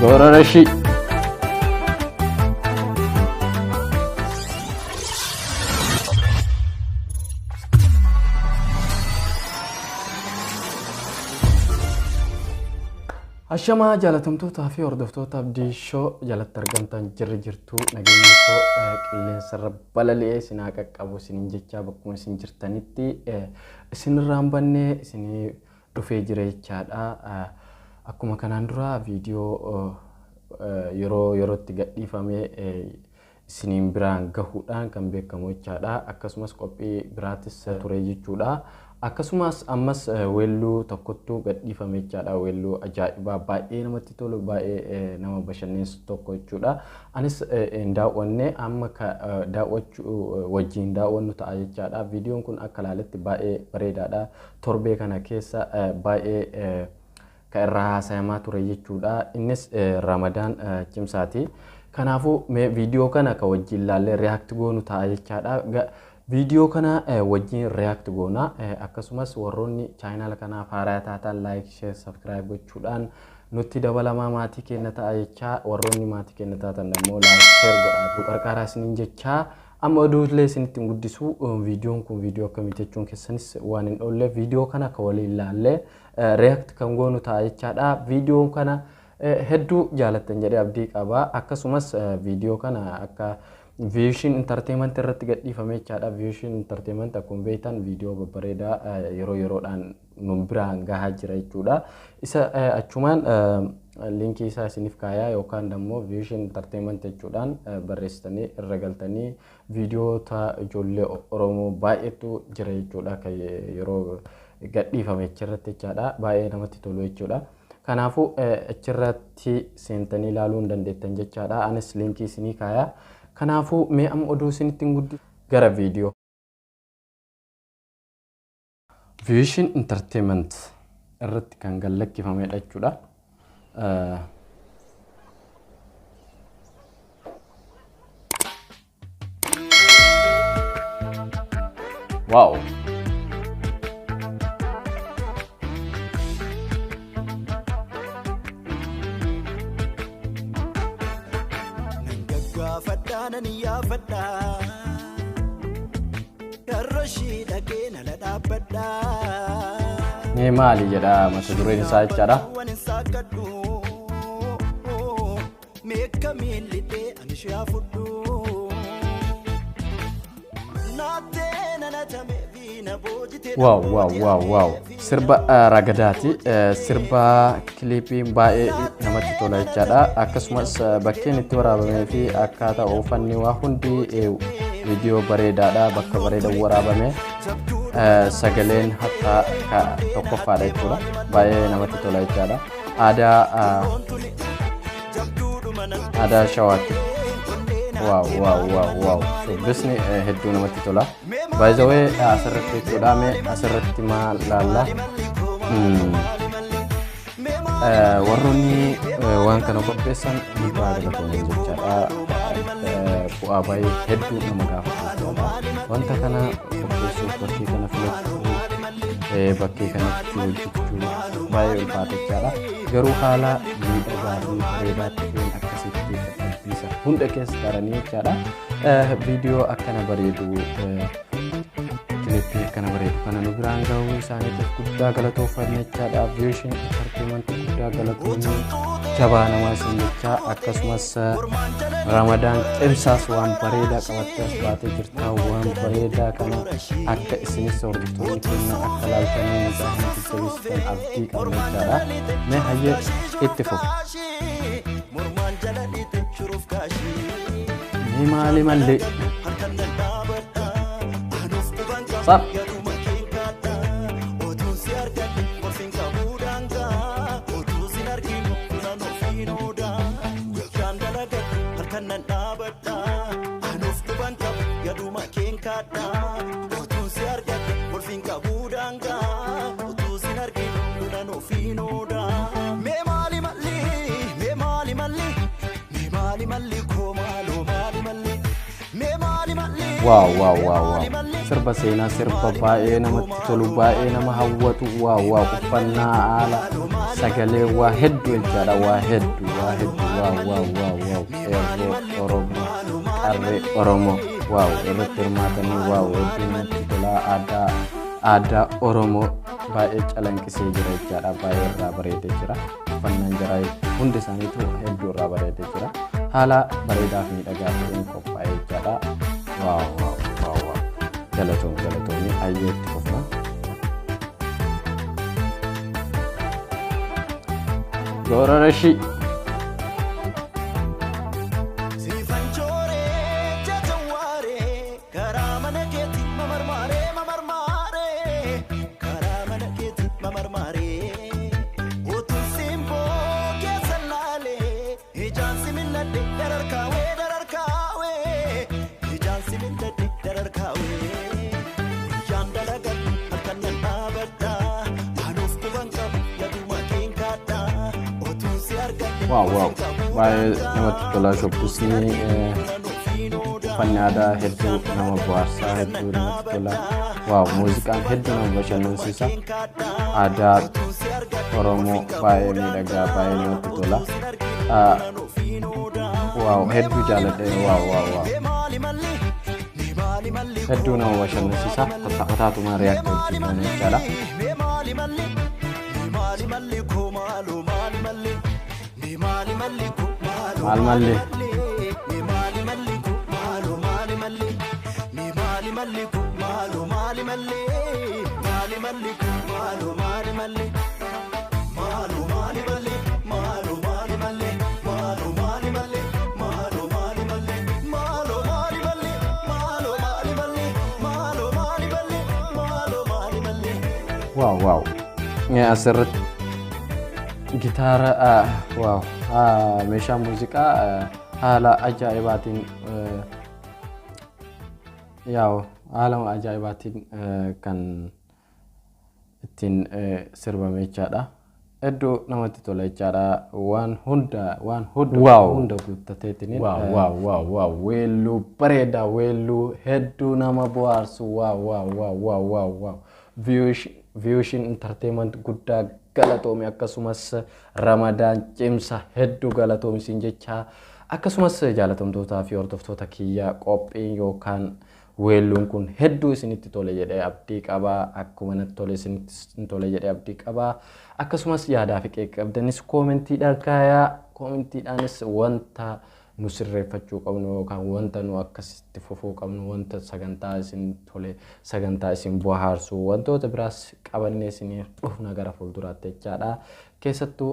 Gorarashi. Ashama jalatamtoota fi hordoftoota abdii shoo jalatti argamtan jirtu nageenya koo qilleensarra balali'ee isin haa qaqqabu isin jechaa bakkuma isin jirtanitti isin raambannee isin dhufee jira jechaadha. Akkuma kanaan dura viidiyoo yerootti gadhiifamee isiniin biraan gahuudhaan kan beekamu jechaadha. Akkasumas qophii biraatis ture jechuudha. Akkasumas ammas weelluu tokkottuu gadhiifame jechaadha. Weelluu ajaa'ibaa baay'ee namatti tolu baay'ee nama bashannansiisu tokko jechuudha. Anis daawwanne amma daawwachuu wajjin daawwannu ta'a jechaadha. Viidiyoon kun akka ilaaletti baay'ee bareedaadha. Torbee kana keessa baay'ee kan irraa haasayamaa ture jechuudha. Innis Ramadaan Cimsaati. Kanaafuu viidiyoo kana kan wajjin ilaallee react goonu ta'a jechaadha. Video kana wajjin react goona akkasumas warroonni channel kana haaraa taatan like share subscribe gochuudhaan nutti dabalamaa maatii keenya ta'a jecha warroonni maatii keenya taatan immoo like share godhaa qarqara isiniin jecha amma oduulee isinitti guddisu videoon kun video akkamitti jechuun keessanis waan hin oolle video kana kan waliin ilaallee react kan goonu ta'a jechaadha. Videoon kana hedduu jaalattan jedhee abdii qaba. Akkasumas video kana akka Vision Entertainment irratti gadhiifame jechaadha. Vision Entertainment akkuma beektan viidiyoo babbareedaa yeroodhaan nu biraan gahaa jira jechuudha. Isa achumaan linkii isaa isiniif kaayaa yookaan immoo Vision Entertainment jechuudhaan barreessitanii irra galtanii viidiyoota ijoollee Oromoo baay'eetu jira jechuudha kan yeroo gadhiifame achirratti jechaadha. Baay'ee namatti tolu jechuudha. Kanaafuu achirratti seentanii ilaaluu hin dandeettan jechaadha. Anis linkii isinii kaayaa. Kanaafuu mee amma oduu isinitti guddisu gara viidiyoo. Vision Entertainment irratti kan gallakkifamedha jechuudha. Wow. Naniya fada Rashid again ala dabada Ni mali jedha mata dureen isaa jechaadha. Meekka miillite ani shaafudu Wow. Sirba ragadaati. Sirba kliipiin baay'ee namatti tola jechaadha. Akkasumas bakkeen itti waraabamee fi akkaataa oofanni waa hundi viidiyoo bareedaadha. Bakka bareeda waraabame sagaleen hatta tokkoffaadha jechuudha. Baay'ee namatti tola jechaadha. Aadaa Shawaati. Wow. Shubbisni hedduu namatti tola. By the way, asirratti jechuudhaame asirratti maal laalla warroonni waan kana qopheessan dhiibbaa galatoomee jechaadha. Bu'aa baay'ee hedduu nama gaafata. Wanta kana qopheessuuf bakkee kana filachuu bakkee kanatti hojjechuu baay'ee ulfaata jechaadha. Garuu haala miidhagaa fi bareedaa ta'een akkasitti isa hunda keessa taranii jechaadha. Viidiyoo akkana bareedu kliipii akkana bareedu kana nu biraan gahuu isaaniitiif guddaa galatoomfanna jechaadha. Vision Entertainment guddaa galatoomne jabaa namaa isin jecha akkasumas Ramadaan Cimsaas waan bareedaa qabattee as baatee jirta. Waan bareedaa kana akka isinis hordoftoonni keenya akka laaltanii isaa hin jajjabeessitan abdii qabna jechaadha. Mee hayyee itti fufu. Ni maali mallee Sap Wow. sirba seenaa sirba baay'ee namatti tolu baay'ee nama hawwatu waa uffannaa haala sagalee waa hedduu jechaadha waa hedduu qeerroo Oromoo qarree Oromoo irratti hirmaatanii hedduu namatti tolaa aadaa Oromoo baay'ee calanqisee jira jechaadha baay'ee irraa bareedee jira uffannaan jaraa hundi isaaniitu hedduu irraa bareedee jira haala bareedaa fi miidhagaa ta'een qophaa'ee jechaadha galatoomii ayyeetti qofna Gorarashi Wow, baay'ee namatti tola shobbisni uffanni aadaa hedduu nama bohaarsaa hedduu namatti tola muuziqaan hedduu nama bashannansiisa aadaa Oromoo baay'ee miidhagaa baay'ee namatti tola hedduu jaaladhe hedduu nama bashannansiisa qotaatuma reaakta hojjetan jechaadha maal malli wow asirratti gitaara meeshaa muuziqaa haala ajaa'ibaatiin kan ittiin sirbame jechaadha hedduu namatti tola jechaadha waan hunda guuttateetiin weelluu bareedaa weelluu hedduu nama bohaarsu Viewshin Entertainment guddaa galatoomi akkasumas Ramadaan Cimsa hedduu galatoomi siin jecha akkasumas jaalatamtootaa fi hordoftoota kiyyaa qophiin yookaan weelluun kun hedduu isinitti tole jedhee abdii qabaa akkuma natti tole isinitti tole jedhee abdii qabaa akkasumas yaadaa fi qeeqqabdanis koomentiidhaan kaayaa koomentiidhaanis wanta nu sirreeffachuu qabnu yookaan wanta nu akkasitti fufuu qabnu wanta sagantaa isin tole sagantaa isin bohaarsu wantoota biraas qabannee isiniif dhufna gara fuulduraatti jechaadha keessattuu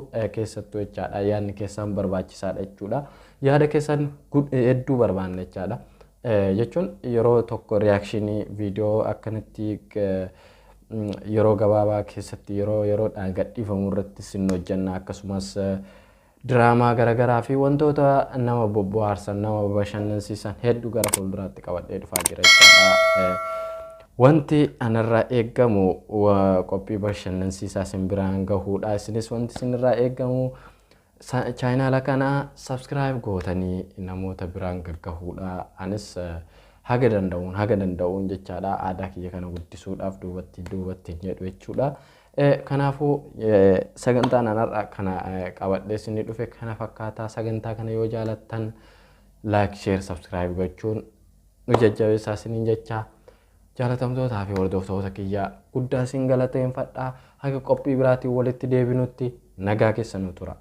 jechaadha yaadni keessan barbaachisaadha jechuudha yaada keessan hedduu barbaanna jechaadha jechuun yeroo tokko reakshinii viidiyoo akkanatti yeroo gabaabaa keessatti yeroodhaan gadhiifamuu irratti isin hojjenna akkasumas draamaa garagaraa fi wantoota nama bohaarsan nama bashannansiisan hedduu gara fuulduraatti qabadhee dhufaa jira jechaadha wanti anarraa eeggamu qophii bashannansiisaa isin biraan gahuudha isinis wanti isinirraa eeggamu chaayinaala kana subscribe gootanii namoota biraan gaggahuudha anis haga danda'uun jechaadha aadaa kiyya kana guddisuudhaaf duubatti jedhu jechuudha kanaafuu sagantaan anarraa kana qabadhee isin dhufe kana fakkaataa sagantaa kana yoo jaalattan like share subscribe gochuun nu jajjabeessaa isiniin jecha jaalatamtootaa fi hordoftoota kiyyaa guddaa isin galateeffadhaa haga qophii biraatiin walitti deebinutti nagaa keessan nu tura.